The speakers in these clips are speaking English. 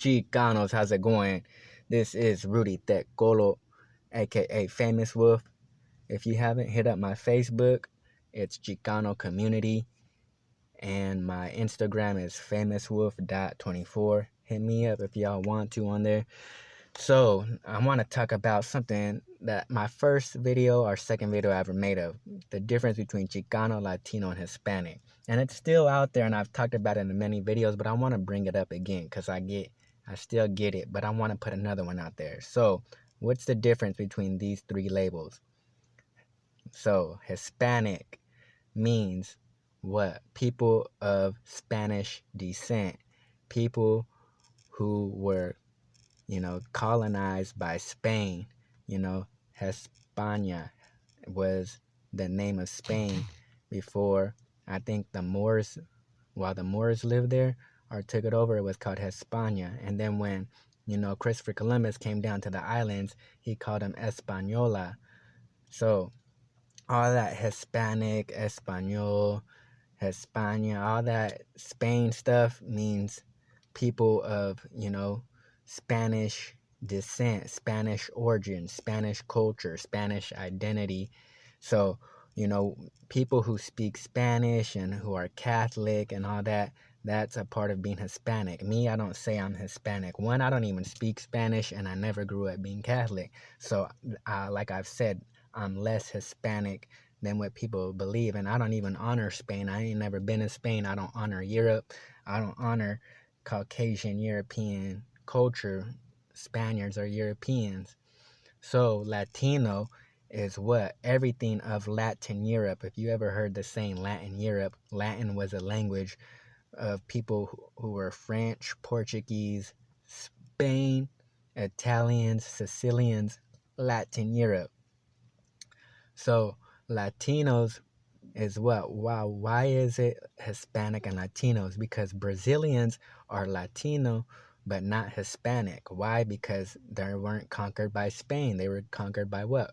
Chicanos, how's it going? This is Rudy Tecolo, aka Famous Wolf. If you haven't, hit up my Facebook. It's Chicano Community. And my Instagram is famouswolf.24. Hit me up if y'all want to on there. So, I want to talk about something that my first video or second video I ever made of the difference between Chicano, Latino, and Hispanic. And it's still out there, and I've talked about it in many videos, but I want to bring it up again because I still get it, but I want to put another one out there. So, what's the difference between these three labels? So, Hispanic means what? People of Spanish descent. People who were colonized by Spain. Hispania was the name of Spain before, I think, while the Moors lived there or took it over, it was called Hispania. And then when, Christopher Columbus came down to the islands, he called them Española. So all that Hispanic, Espanol, Hispania, all that Spain stuff means people of, Spanish descent, Spanish origin, Spanish culture, Spanish identity. So, people who speak Spanish and who are Catholic and all that, that's a part of being Hispanic. Me, I don't say I'm Hispanic. One, I don't even speak Spanish, and I never grew up being Catholic. So, like I've said, I'm less Hispanic than what people believe, and I don't even honor Spain. I ain't never been in Spain. I don't honor Europe. I don't honor Caucasian European culture. Spaniards are Europeans. So Latino is what? Everything of Latin Europe. If you ever heard the saying Latin Europe, Latin was a language of people who were French, Portuguese, Spain, Italians, Sicilians, Latin Europe. So Latinos is what? Wow, why is it Hispanic and Latinos? Because Brazilians are Latino but not Hispanic. Why? Because they weren't conquered by Spain. They were conquered by what?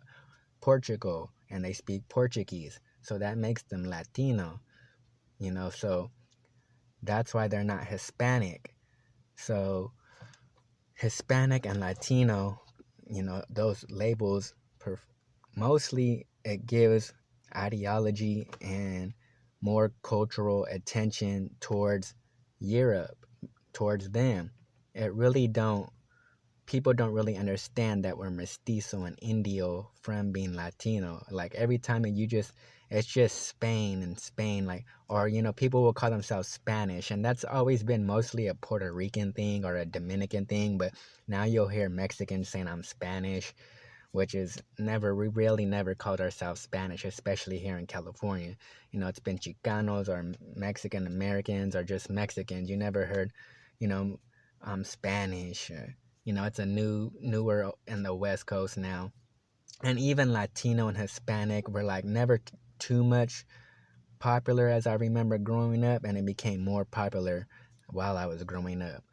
Portugal, and they speak Portuguese. So that makes them Latino, so that's why they're not Hispanic. So Hispanic and Latino, those labels, mostly it gives ideology and more cultural attention towards Europe, towards them. People don't really understand that we're mestizo and Indio from being Latino. Like every time it's just Spain and Spain, like, or, people will call themselves Spanish, and that's always been mostly a Puerto Rican thing or a Dominican thing, but now you'll hear Mexicans saying I'm Spanish, which is we really never called ourselves Spanish, especially here in California. It's been Chicanos or Mexican Americans or just Mexicans. You never heard, I'm Spanish. It's a newer in the West Coast now. And even Latino and Hispanic were like never too much popular as I remember growing up, and it became more popular while I was growing up.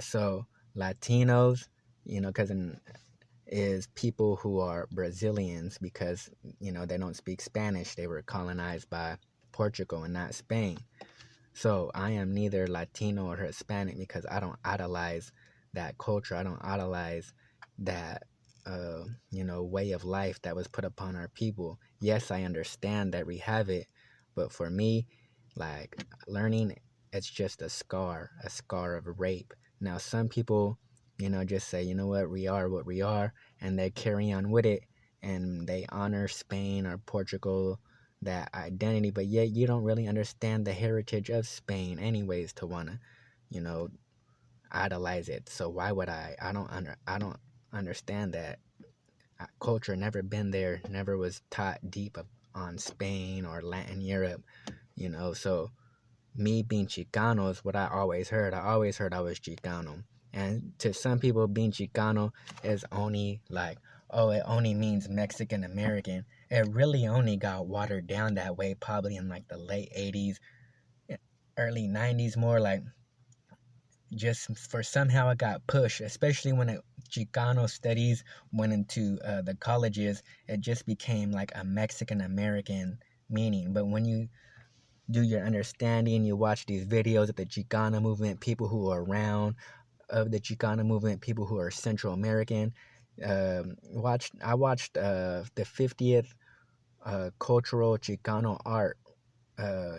So Latinos, because is people who are Brazilians because, they don't speak Spanish. They were colonized by Portugal and not Spain. So I am neither Latino or Hispanic because I don't idolize that culture. I don't idolize that, way of life that was put upon our people. Yes, I understand that we have it, but for me, like learning, it's just a scar of rape. Now, some people, just say, we are what we are, and they carry on with it, and they honor Spain or Portugal, that identity, but yet you don't really understand the heritage of Spain anyways to want to, idolize it. So why would I don't understand that. Culture never been there, never was taught deep on Spain or Latin Europe, so me being Chicano is what I always heard. I always heard I was Chicano. And to some people, being Chicano is only like, oh, it only means Mexican American. It really only got watered down that way probably in like the late 80s, early 90s, more like just for somehow it got pushed, especially when Chicano studies went into the colleges. It just became like a Mexican American meaning. But when you do your understanding, you watch these videos of the Chicano movement, people who are around of the Chicano movement, people who are Central American. I watched the 50th cultural Chicano art uh,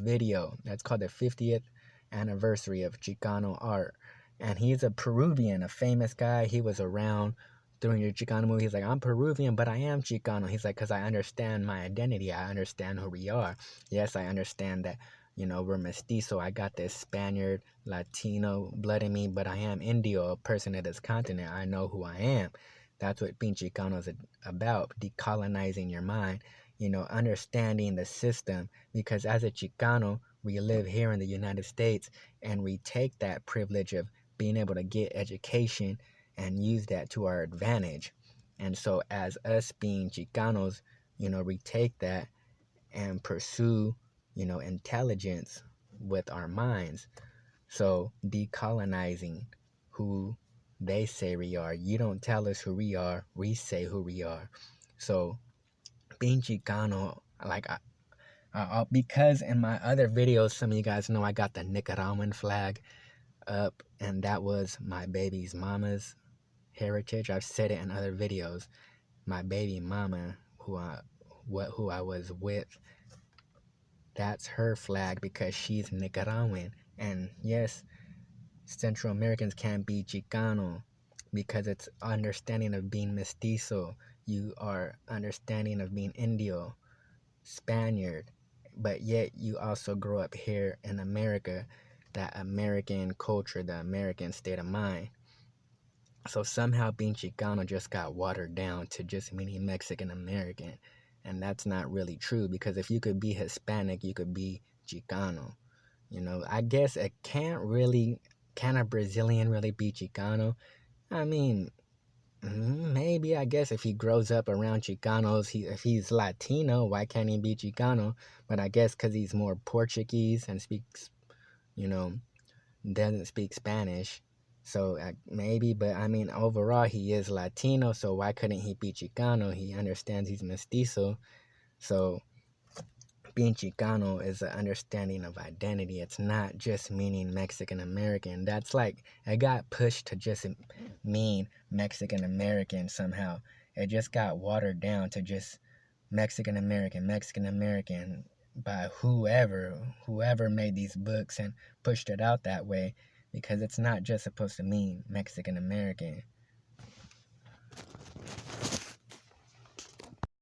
video that's called the 50th anniversary of Chicano art. And he's a Peruvian, a famous guy. He was around during the Chicano movie. He's like, I'm Peruvian, but I am Chicano. He's like, because I understand my identity. I understand who we are. Yes, I understand that, we're mestizo. I got this Spaniard, Latino blood in me, but I am Indio, a person of this continent. I know who I am. That's what being Chicano is about, decolonizing your mind, understanding the system, because as a Chicano, we live here in the United States, and we take that privilege of being able to get education and use that to our advantage. And so as us being Chicanos, we take that and pursue, intelligence with our minds. So decolonizing who they say we are. You don't tell us who we are, we say who we are. So being Chicano, like because in my other videos, some of you guys know I got the Nicaraguan flag up, and that was my baby's mama's heritage. I've said it in other videos. My baby mama, who I was with, that's her flag because she's Nicaraguan. And yes, Central Americans can be Chicano because it's understanding of being mestizo. You are understanding of being Indio, Spaniard, but yet you also grow up here in America, that American culture, the American state of mind. So somehow being Chicano just got watered down to just meaning Mexican American. And that's not really true, because if you could be Hispanic, you could be Chicano. I guess can a Brazilian really be Chicano? I mean, maybe, I guess if he grows up around Chicanos, if he's Latino, why can't he be Chicano? But I guess because he's more Portuguese and speaks, you know, doesn't speak Spanish. So maybe, but I mean, overall, he is Latino, so why couldn't he be Chicano? He understands he's mestizo. So being Chicano is an understanding of identity. It's not just meaning Mexican American. That's like, it got pushed to just mean Mexican American somehow. It just got watered down to just Mexican American by whoever made these books and pushed it out that way, because it's not just supposed to mean Mexican American.